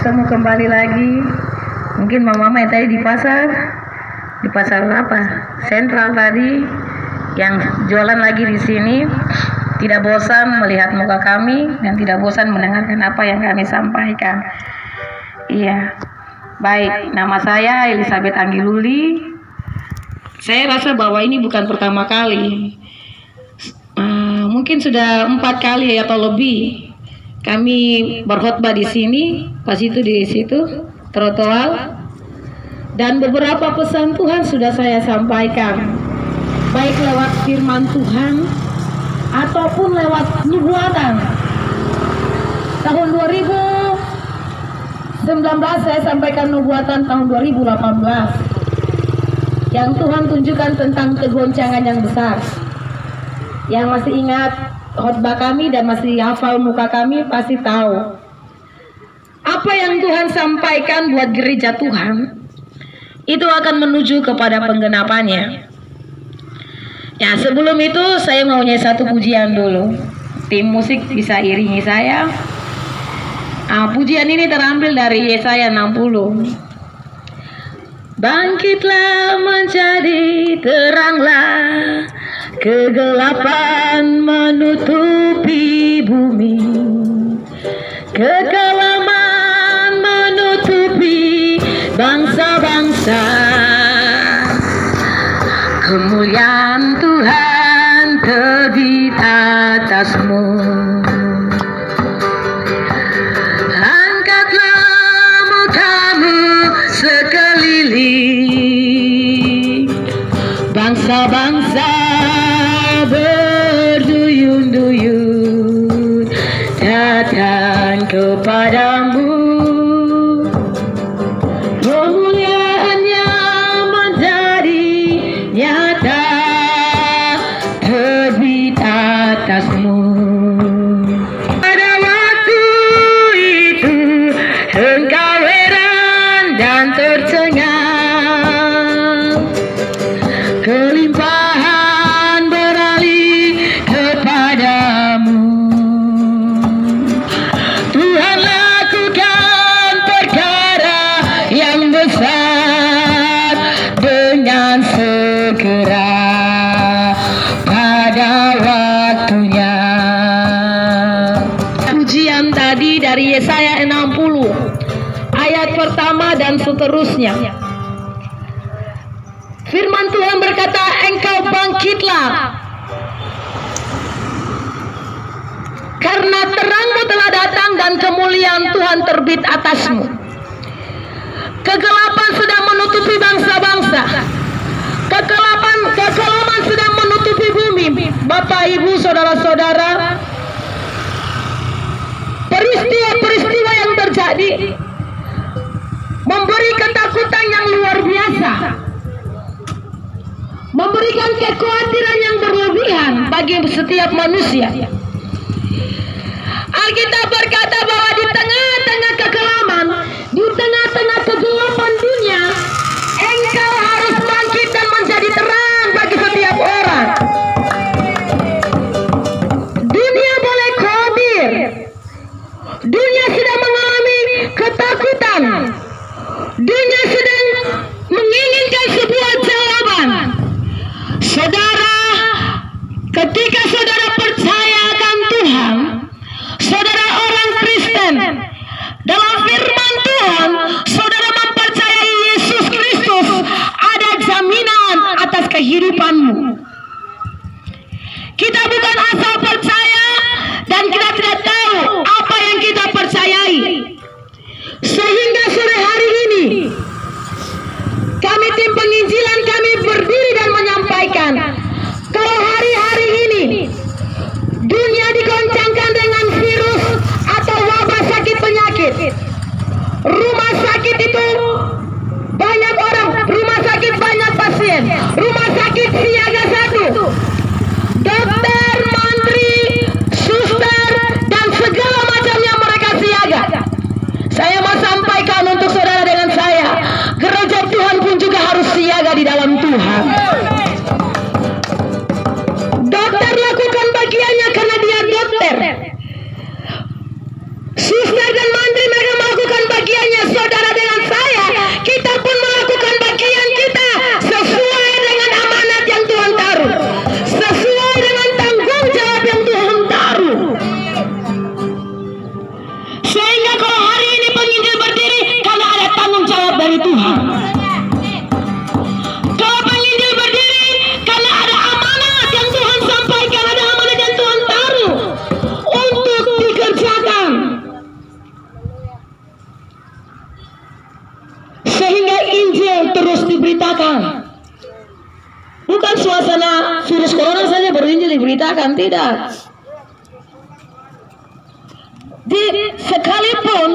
bertemu kembali lagi. Mungkin mama yang tadi di pasar apa? Sentral tadi yang jualan lagi di sini tidak bosan melihat muka kami dan tidak bosan mendengarkan apa yang kami sampaikan. Iya. Baik, nama saya Elizabeth Anggiluli. Saya rasa bahwa ini bukan pertama kali. Mungkin sudah 4 kali atau lebih kami berkhotbah di sini, pas itu di situ trotoar, dan beberapa pesan Tuhan sudah saya sampaikan, baik lewat firman Tuhan ataupun lewat nubuatan. Tahun 2019 saya sampaikan nubuatan tahun 2018 yang Tuhan tunjukkan tentang kegoncangan yang besar. Yang masih ingat khotbah kami dan masih hafal muka kami pasti tahu apa yang Tuhan sampaikan buat gereja Tuhan itu akan menuju kepada penggenapannya. Ya, sebelum itu saya mau nyanyi satu pujian dulu. Tim musik bisa iringi saya. Pujian ini terambil dari Yesaya 60. Bangkitlah menjadi teranglah, kegelapan menutupi bumi, kekelaman menutupi bangsa-bangsa. Kemuliaan Tuhan terbit atasmu. Angkatlah mukamu sekeliling, bangsa-bangsa berduyun-duyun datang kepadamu. Kemuliaannya menjadi nyata terbit atasmu. Pada waktu itu engkau heran dan tercengang, kelimpahan beralih kepadamu. Tuhan lakukan perkara yang besar dengan segera pada waktunya. Pujian tadi dari Yesaya 60 ayat pertama dan seterusnya. Firman Tuhan berkata, engkau bangkitlah, karena terangmu telah datang dan kemuliaan Tuhan terbit atasmu. Kegelapan sudah menutupi bangsa-bangsa, kekelaman sudah menutupi bumi. Bapak, Ibu, saudara-saudara, peristiwa-peristiwa yang terjadi memberi ketakutan yang luar biasa, memberikan kekhawatiran yang berlebihan bagi setiap manusia. Alkitab berkata bahwa di tengah-tengah kekelaman, di tengah-tengah kegelapan dunia, engkau harus bangkit dan menjadi terang bagi setiap orang. Dunia boleh khawatir, dunia sedang mengalami ketakutan, dunia sedang menginginkan sebuah jawaban. Saudara, ketika saudara percaya akan Tuhan, saudara orang Kristen, dalam firman Tuhan, saudara mempercayai Yesus Kristus, ada jaminan atas kehidupanmu. Kita bukan asal percaya dan kita tidak tahu apa yang kita percayai. Sehingga sore hari ini kami tim penginjilan kami berdiri dan menyampaikan, kalau hari-hari ini dunia digoncangkan dengan virus atau wabah sakit penyakit, rumah sakit itu banyak orang, rumah sakit banyak pasien, rumah sakit siaga 1, dokter, mantri, suster, dan segala macamnya mereka siaga. Saya mau sampaikan untuk saudara dengan saya, gereja Tuhan pun juga harus siaga di dalam Tuhan. Dokter lakukan bagiannya karena dia dokter. Suster dan mantri mereka melakukan bagian dari Tuhan. Kalau penginjil berdiri karena ada amanat yang Tuhan sampaikan, ada amanat yang Tuhan taruh untuk dikerjakan, sehingga Injil terus diberitakan. Bukan suasana virus corona saja baru Injil diberitakan, tidak. Sekalipun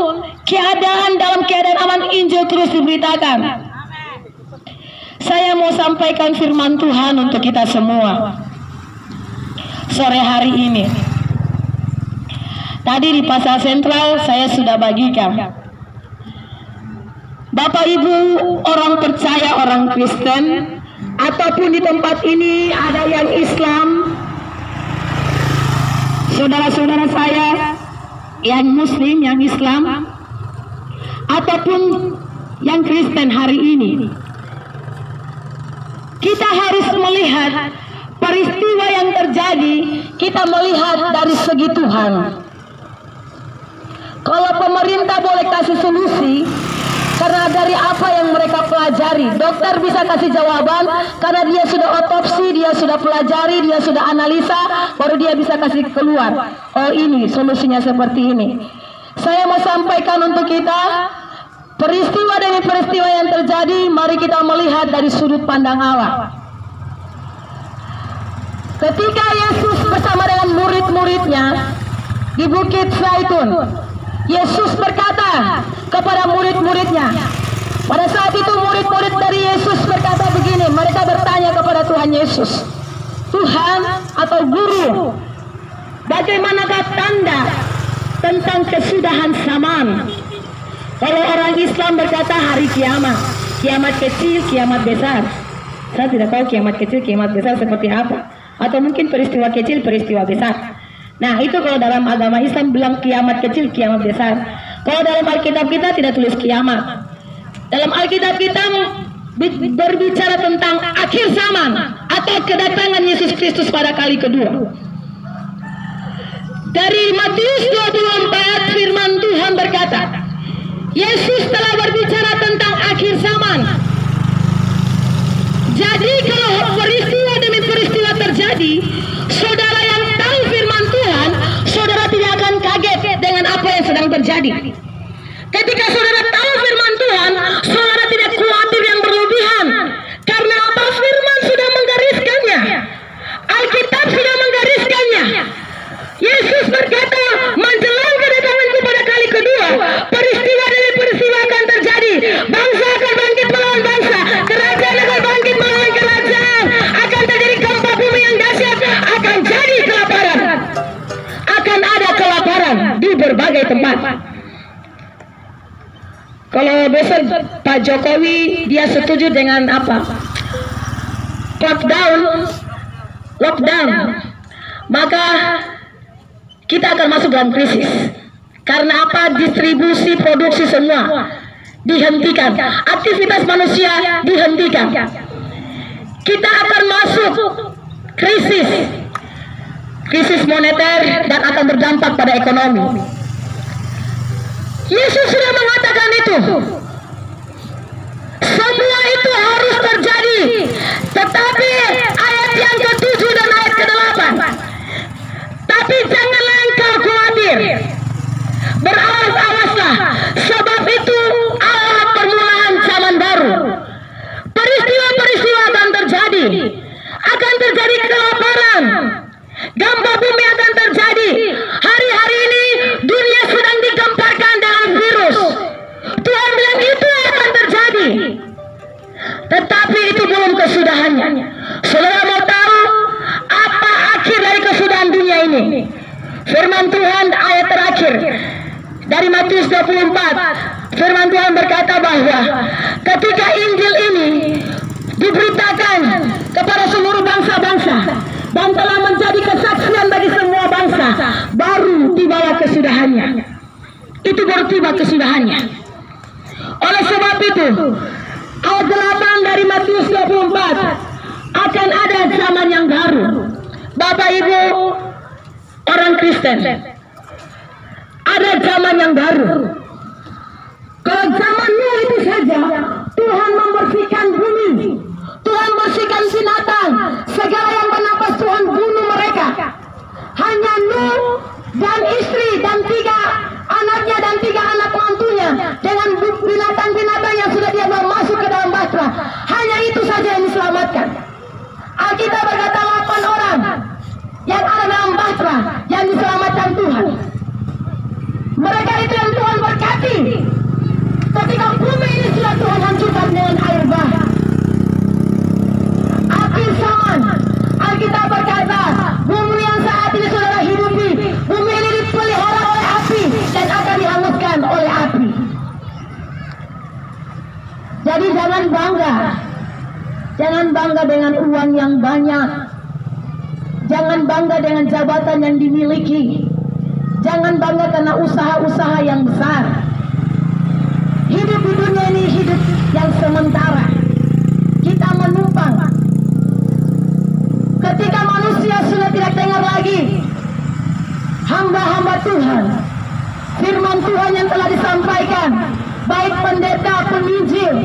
dalam keadaan aman, Injil terus diberitakan. Saya mau sampaikan firman Tuhan untuk kita semua sore hari ini. Tadi di Pasar Sentral saya sudah bagikan. Bapak Ibu orang percaya, orang Kristen, ataupun di tempat ini ada yang Islam, saudara-saudara saya yang Muslim, yang Islam, ataupun yang Kristen hari ini, kita harus melihat peristiwa yang terjadi, kita melihat dari segi Tuhan. Kalau pemerintah boleh kasih solusi karena dari apa yang mereka pelajari, dokter bisa kasih jawaban karena dia sudah otopsi, dia sudah pelajari, dia sudah analisa, baru dia bisa kasih keluar, oh ini solusinya seperti ini. Saya mau sampaikan untuk kita, peristiwa demi peristiwa yang terjadi, mari kita melihat dari sudut pandang Allah. Ketika Yesus bersama dengan murid-muridnya di Bukit Zaitun, Yesus berkata kepada murid-muridnya. Pada saat itu murid-murid dari Yesus berkata begini, mereka bertanya kepada Tuhan Yesus, Tuhan atau Guru, bagaimanakah tanda tentang kesudahan zaman? Kalau orang Islam berkata hari kiamat, kiamat kecil, kiamat besar. Saya tidak tahu kiamat kecil, kiamat besar seperti apa, atau mungkin peristiwa kecil, peristiwa besar. Nah itu kalau dalam agama Islam bilang kiamat kecil, kiamat besar. Kalau dalam Alkitab kita tidak tulis kiamat. Dalam Alkitab kita berbicara tentang akhir zaman atau kedatangan Yesus Kristus pada kali kedua. Dari Matius 24 firman Tuhan berkata, Yesus telah berbicara tentang akhir zaman. Jadi kalau peristiwa demi peristiwa terjadi, saudara yang tahu firman Tuhan, saudara tidak akan kaget dengan apa yang sedang terjadi. Ketika saudara tahu firman Tuhan, saudara tidak khawatir yang berlebihan. Karena apa? Firman sudah menggariskannya. Alkitab sudah menggariskannya. Yesus berkata, menjelang kedatanganku pada kali kedua, peristiwa demi peristiwa akan terjadi. Bangsa akan bangkit melawan bangsa, kerajaan akan bangkit melawan kerajaan, akan terjadi gempa bumi yang dahsyat, akan jadi kelaparan, akan ada kelaparan di berbagai tempat. Kalau besok Pak Jokowi dia setuju dengan apa? Lockdown, maka kita akan masuk dalam krisis. Karena apa? Distribusi produksi semua dihentikan, aktivitas manusia dihentikan. Kita akan masuk krisis moneter dan akan berdampak pada ekonomi. Yesus sudah mengatakan itu. Semua itu harus terjadi. Tetapi ayat yang ke-7 dan ayat ke-8. Tapi janganlah engkau khawatir. Berawas-awaslah, sebab itu Allah permulaan zaman baru. Peristiwa-peristiwa akan terjadi. Akan terjadi kelaparan. Gempa bumi akan terjadi. Hari-hari ini dunia sedang digemparkan dengan virus. Tuhan bilang itu akan terjadi. Tetapi itu belum kesudahannya. Saudara mau tahu apa akhir dari kesudahan dunia ini? Firman Tuhan ayat terakhir dari Matius 24. Firman Tuhan berkata bahwa ketika Injil ini diberitakan kepada seluruh bangsa-bangsa dan telah menjadi kesaksian bagi semua bangsa, baru tibalah kesudahannya. Itu baru tiba kesudahannya. Oleh sebab itu, ayat 8 dari Matius 24, akan ada zaman yang baru. Bapak Ibu orang Kristen, ada zaman yang baru. Kalau zaman Nuh itu saja negara yang bernapas Tuhan bunuh mereka. Hanya Nuh dan istri dan 3 anaknya dan 3 anak mantunya dengan binatang-binatang yang sudah dia bawa masuk ke dalam Bahtera. Hanya itu saja yang diselamatkan. Alkitab berkata 8 orang yang ada dalam Bahtera yang diselamatkan Tuhan. Mereka itu yang Tuhan berkati. Ketika bumi ini sudah Tuhan hancurkan dengan air bah. Akhir zaman, Alkitab berkata, bumi yang saat ini saudara hidupi, bumi ini dipelihara oleh api dan akan dihanguskan oleh api. Jadi jangan bangga dengan uang yang banyak. Jangan bangga dengan jabatan yang dimiliki. Jangan bangga karena usaha-usaha yang besar. Hidup di dunia ini hidup yang sementara. Kita menumpang. Ketika manusia sudah tidak dengar lagi hamba-hamba Tuhan, firman Tuhan yang telah disampaikan, baik pendeta, penginjil,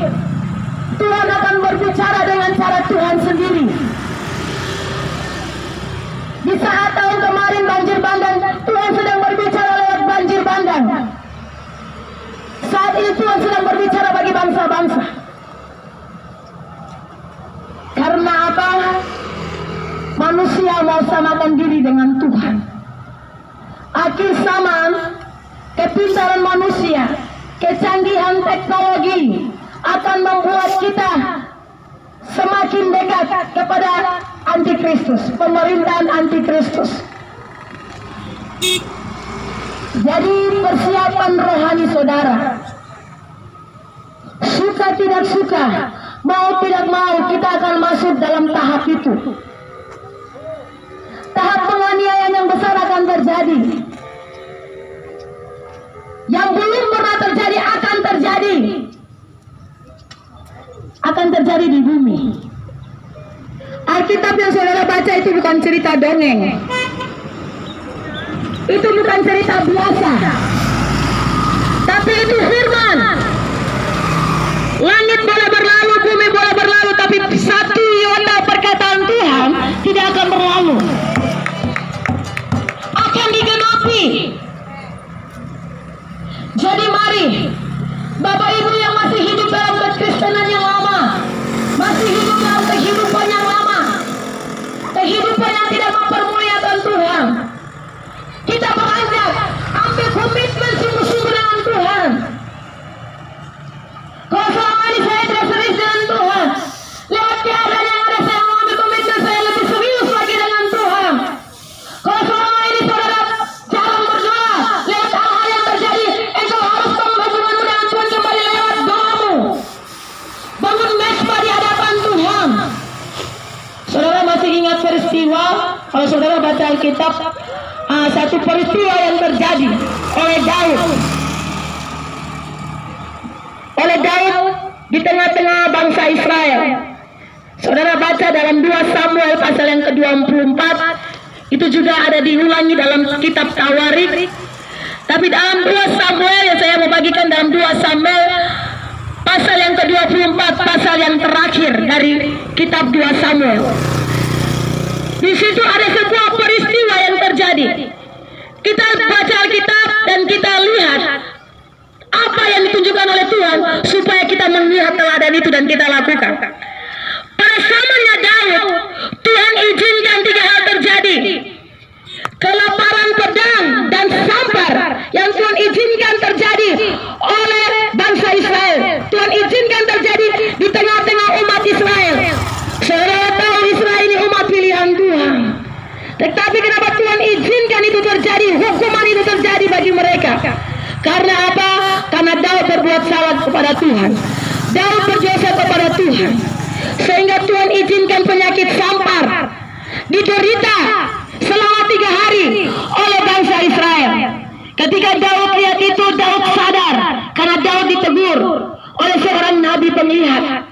Tuhan akan berbicara dengan cara Tuhan sendiri. Di saat tahun kemarin banjir bandang, Tuhan sedang berbicara lewat banjir bandang. Saat ini Tuhan sedang berbicara bagi bangsa-bangsa. Karena apa? Manusia mau samakan diri dengan Tuhan. Akhir zaman, kepintaran manusia, kecanggihan teknologi akan membuat kita semakin dekat kepada antikristus, pemerintahan antikristus. Jadi persiapan rohani saudara, suka tidak suka, mau tidak mau, kita akan masuk dalam tahap itu. Tahap penganiayaan yang besar akan terjadi. Yang belum pernah terjadi akan terjadi. Akan terjadi di bumi. Alkitab yang saudara baca itu bukan cerita dongeng. Itu bukan cerita biasa. Tapi itu firman. Langit boleh berlalu, bumi boleh berlalu, tapi satu iota perkataan Tuhan tidak akan berlalu. Akan digenapi. Jadi mari, Bapak Ibu yang masih hidup dalam kekristenan yang lama, masih hidup dalam kehidupan yang lama, kehidupan yang tidak mempermuliakan Tuhan, kita beranjak, ambil komitmen sungguh-sungguh dengan Tuhan. Kalau selama ini saya tidak serius dengan Tuhan, lewat keadaan yang ada saya mengambil komitmen saya lebih serius lagi dengan Tuhan. Kalau selama ini saudara jarang berdoa, lewat hal-hal yang terjadi, engkau harus hubunganmu dengan Tuhan kembali lewat doamu. Bangun mesbah di hadapan Tuhan. Saudara masih ingat peristiwa, kalau saudara baca Alkitab, satu peristiwa yang terjadi oleh Daud. Oleh Daud di tengah-tengah bangsa Israel. Saudara baca dalam 2 Samuel pasal yang ke-24, itu juga ada diulangi dalam kitab Tawarik. Tapi dalam 2 Samuel yang saya mau bagikan dalam 2 Samuel pasal yang ke-24, pasal yang terakhir dari kitab 2 Samuel. Di situ ada sebuah peristiwa yang terjadi. Kita baca Alkitab dan kita lihat apa yang ditunjukkan oleh Tuhan supaya kita melihat teladan itu dan kita lakukan. Pada zamannya Daud, Tuhan izinkan 3 hal terjadi. Kelaparan pedang dan sabar yang Tuhan izinkan terjadi oleh bangsa Israel. Tuhan izinkan terjadi di tengah-tengah umat Israel. Saudara tahu Israel ini umat pilihan Tuhan. Tetapi kenapa Tuhan izinkan itu terjadi, hukuman itu terjadi bagi mereka? Karena apa? Karena Daud berbuat salah kepada Tuhan. Daud berdosa kepada Tuhan. Sehingga Tuhan izinkan penyakit sampar diderita selama 3 hari oleh bangsa Israel. Ketika Daud lihat itu, Daud sadar karena Daud ditegur oleh seorang nabi penglihat.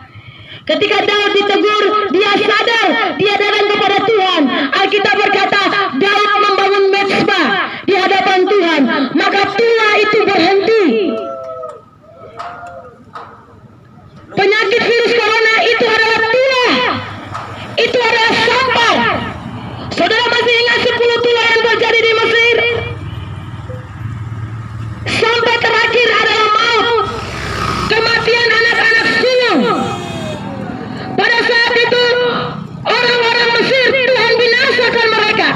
Ketika Daud ditegur, dia sadar, dia datang kepada Tuhan. Alkitab berkata, Daud membangun mezbah di hadapan Tuhan, maka tula itu berhenti. Penyakit virus corona itu adalah tula, itu adalah sampah Saudara masih ingat 10 tulah yang terjadi di Mesir? Sampai terakhir adalah maut, kematian anak-anak sulung. Pada saat itu orang-orang Mesir Tuhan binasakan mereka.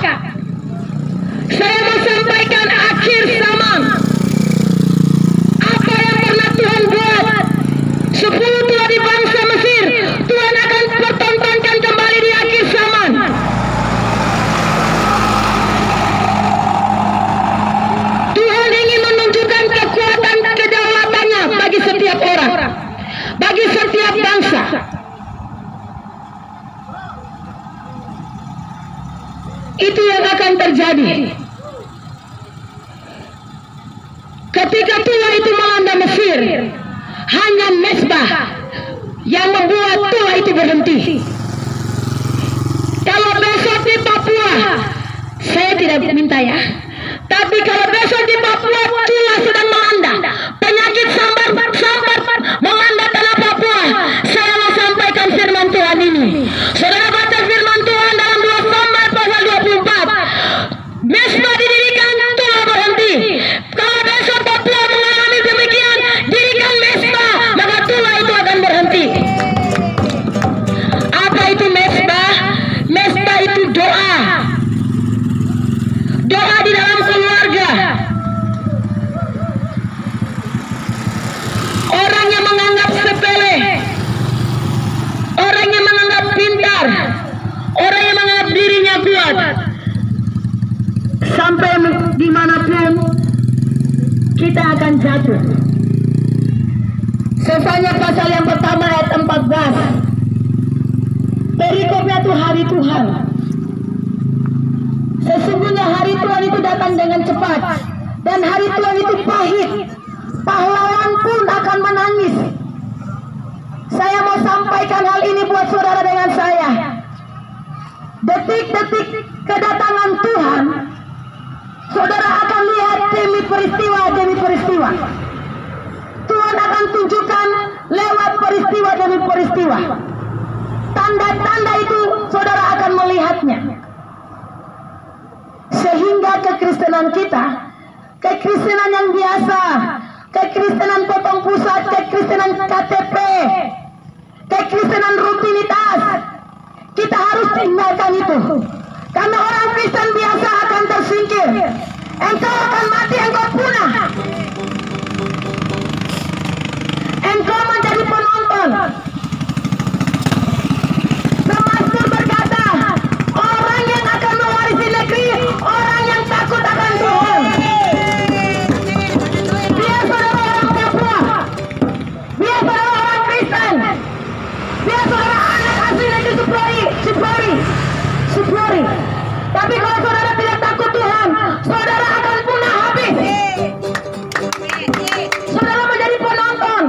Saya mau sampaikan akhir zaman. Apa yang pernah Tuhan buat 10 tulah di bangsa Mesir, Tuhan akan pertontonkan kembali di akhir zaman. Tuhan ingin menunjukkan kekuatan kedaulatannya bagi setiap orang, bagi setiap bangsa. Itu yang akan terjadi ketika tulah itu melanda Mesir. Hanya Mesbah yang membuat tulah itu berhenti. Kalau besok di Papua, saya tidak minta ya, tapi kalau besok di Papua tulah sedang melanda, penyakit sambar melanda tanah Papua, saya mau sampaikan firman Tuhan ini. Saudara baca firman Tuhan dalam 2 Samuel pasal 24. Mesbah didirikan, tulah berhenti. Kalau besok Papua mengalami demikian, dirikan Mesbah, maka tulah itu akan berhenti. Apa itu Mesbah? Mesbah itu doa. Doa di dalam keluarga. Orang yang menganggap sepele, orang yang menganggap pintar, orang yang menganggap dirinya kuat, sampai dimanapun kita akan jatuh. Sefanya pasal yang pertama ayat 14. Perikopnya itu hari Tuhan. Sesungguhnya hari Tuhan itu datang dengan cepat, dan hari Tuhan itu pahit. Pahlawan pun akan menangis. Saya mau sampaikan hal ini buat saudara dengan saya. Detik-detik kedatangan Tuhan, saudara akan lihat demi peristiwa. Tuhan akan tunjukkan lewat peristiwa demi peristiwa. Tanda-tanda itu saudara akan melihatnya. Sehingga kekristenan kita, kekristenan yang biasa, kekristenan potong pusat, kekristenan KTP, kekristenan rutinitas, kita harus tinggalkan itu. Karena orang Kristen biasa akan tersingkir. Engkau akan mati, engkau punah. Engkau menjadi penonton. Mazmur berkata, orang yang akan mewarisi negeri, orang yang takut akan Tuhan. Biar saudara orang Papua, biar saudara orang Kristen, biar saudara anak asli negeri Suplori. Tapi kalau saudara tidak takut Tuhan, saudara akan punah habis. Saudara menjadi penonton,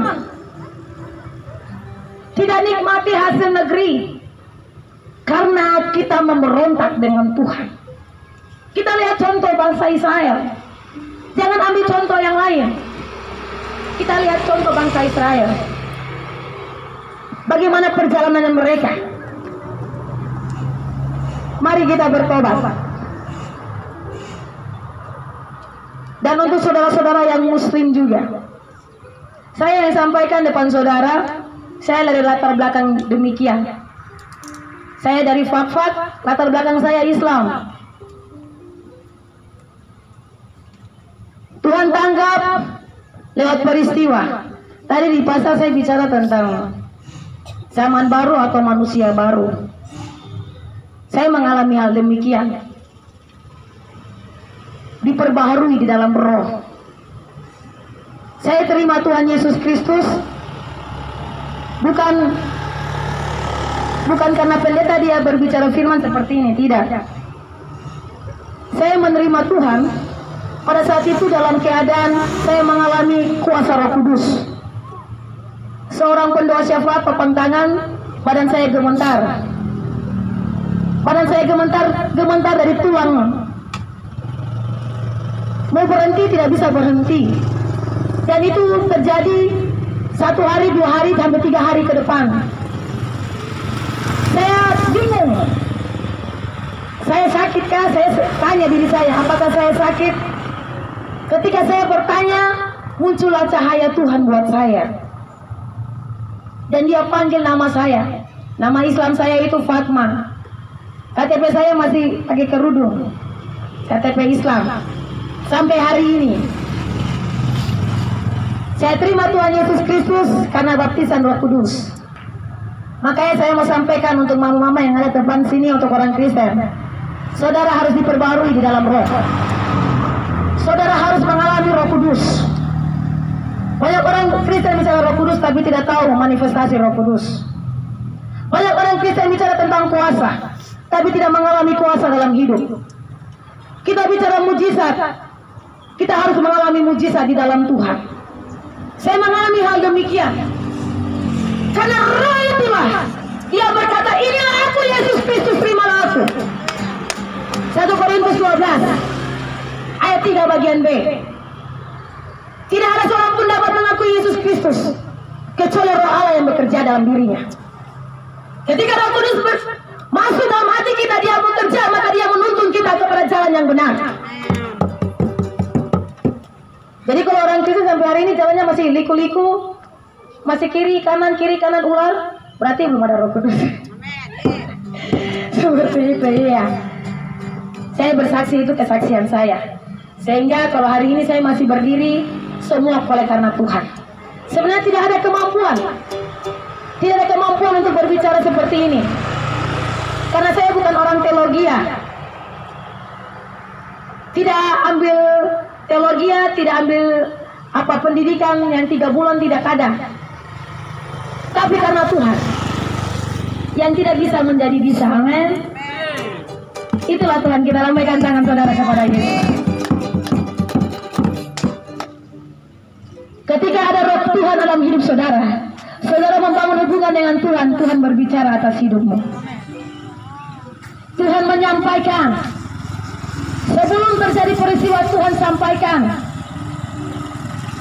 tidak nikmati hasil negeri. Karena kita memberontak dengan Tuhan. Kita lihat contoh bangsa Israel. Jangan ambil contoh yang lain. Kita lihat contoh bangsa Israel. Bagaimana perjalanan mereka. Mari kita bertobat. Dan untuk saudara-saudara yang muslim juga, saya yang sampaikan depan saudara, saya dari latar belakang demikian. Saya dari Fakfak, latar belakang saya Islam. Tuhan tanggap lewat peristiwa. Tadi di pasal saya bicara tentang zaman baru atau manusia baru. Saya mengalami hal demikian. Diperbaharui di dalam roh. Saya terima Tuhan Yesus Kristus bukan karena pendeta dia berbicara firman seperti ini, tidak. Saya menerima Tuhan pada saat itu dalam keadaan saya mengalami kuasa Roh Kudus. Seorang pendoa syafaat pepang tangan, badan saya gemetar. Badan saya gemetar dari tulang. Mau berhenti tidak bisa berhenti. Dan itu terjadi 1 hari, 2 hari, sampai 3 hari ke depan. Saya bingung. Saya sakitkah? Saya tanya diri saya, apakah saya sakit? Ketika saya bertanya, muncullah cahaya Tuhan buat saya. Dan dia panggil nama saya. Nama Islam saya itu Fatma. KTP saya masih pakai kerudung, KTP Islam. Sampai hari ini saya terima Tuhan Yesus Kristus karena baptisan Roh Kudus. Makanya saya mau sampaikan untuk mama-mama yang ada depan sini, untuk orang Kristen, saudara harus diperbarui di dalam roh. Saudara harus mengalami Roh Kudus. Banyak orang Kristen bicara Roh Kudus tapi tidak tahu manifestasi Roh Kudus. Banyak orang Kristen bicara tentang kuasa tapi tidak mengalami kuasa dalam hidup. Kita bicara mujizat, kita harus mengalami mujizat di dalam Tuhan. Saya mengalami hal demikian karena roh itulah Ia berkata, inilah aku Yesus Kristus, terimalah aku. 1 Korintus 12 ayat 3 bagian B. Tidak ada seorang pun dapat mengakui Yesus Kristus kecuali roh Allah yang bekerja dalam dirinya. Ketika Roh Kudus masuk dalam hati kita, Dia bekerja, maka Dia menuntun kita kepada jalan yang benar. Jadi kalau orang Kristen sampai hari ini jalannya masih liku-liku, masih kiri kanan ular, berarti belum ada Roh Kudus. Seperti itu ya. Saya bersaksi, itu kesaksian saya. Sehingga kalau hari ini saya masih berdiri, semua oleh karena Tuhan. Sebenarnya tidak ada kemampuan. Tidak ada kemampuan untuk berbicara seperti ini. Karena saya bukan orang teologi ya. Tidak ambil teologi, tidak ambil pendidikan yang 3 bulan tidak ada. Tapi karena Tuhan yang tidak bisa menjadi bisa. Amin. Itulah Tuhan, kita lambaikan tangan saudara kepada Yesus. Ketika ada roh Tuhan dalam hidup saudara, saudara membangun hubungan dengan Tuhan, Tuhan berbicara atas hidupmu. Tuhan menyampaikan. Sebelum terjadi peristiwa, Tuhan sampaikan.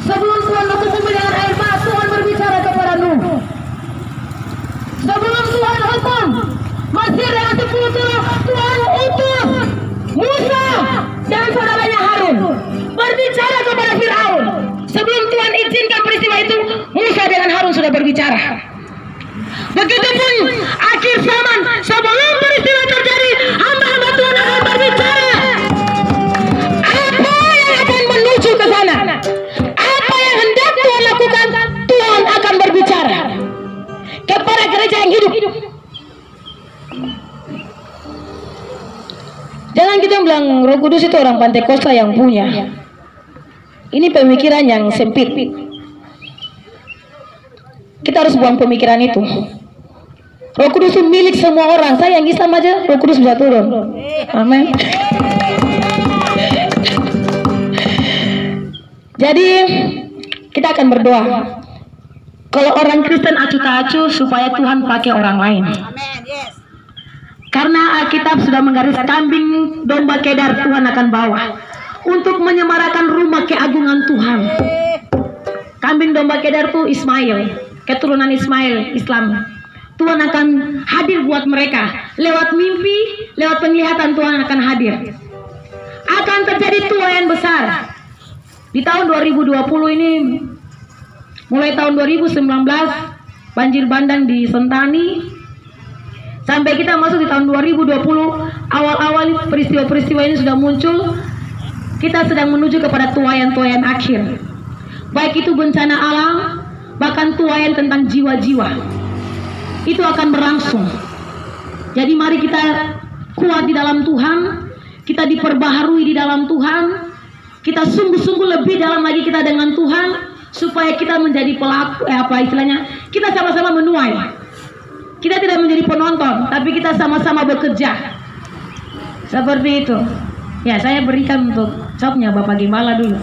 Sebelum Tuhan menutup bumi dengan air bah, Tuhan berbicara kepada Nuh. Sebelum Tuhan hukum Mesir dengan 10 tulah, Tuhan utus Musa dan saudaranya Harun berbicara kepada Firaun. Sebelum Tuhan izinkan peristiwa itu, Musa dengan Harun sudah berbicara. Begitupun akhir zaman, sebelum peristiwa terjadi, hamba-hamba Tuhan akan berbicara. Apa yang akan menuju ke sana, apa yang hendak Tuhan lakukan, Tuhan akan berbicara kepada gereja yang hidup. Jangan kita bilang Roh Kudus itu orang Pantekosta yang punya. Ini pemikiran yang sempit. Kita harus buang pemikiran itu. Roh Kudus itu milik semua orang. Saya yang Islam aja, Roh Kudus bisa turun. Amin. Jadi kita akan berdoa. Kalau orang Kristen acuh tak acuh supaya Tuhan pakai orang lain. Karena Alkitab sudah menggaris kambing domba kedar Tuhan akan bawa untuk menyemarakan rumah keagungan Tuhan. Kambing domba kedar itu Ismail, keturunan Ismail, Islam. Tuhan akan hadir buat mereka lewat mimpi, lewat penglihatan. Tuhan akan hadir. Akan terjadi tuaian besar di tahun 2020 ini. Mulai tahun 2019 banjir bandang di Sentani, sampai kita masuk di tahun 2020, awal-awal peristiwa-peristiwa ini sudah muncul. Kita sedang menuju kepada tuaian-tuaian akhir. Baik itu bencana alam, bahkan tuaian tentang jiwa-jiwa. Itu akan berlangsung. Jadi mari kita kuat di dalam Tuhan, kita diperbaharui di dalam Tuhan, kita sungguh-sungguh lebih dalam lagi kita dengan Tuhan, supaya kita menjadi pelaku, kita sama-sama menuai. Kita tidak menjadi penonton, tapi kita sama-sama bekerja. Seperti itu. Ya, saya berikan untuk jobnya Bapak Gembala dulu.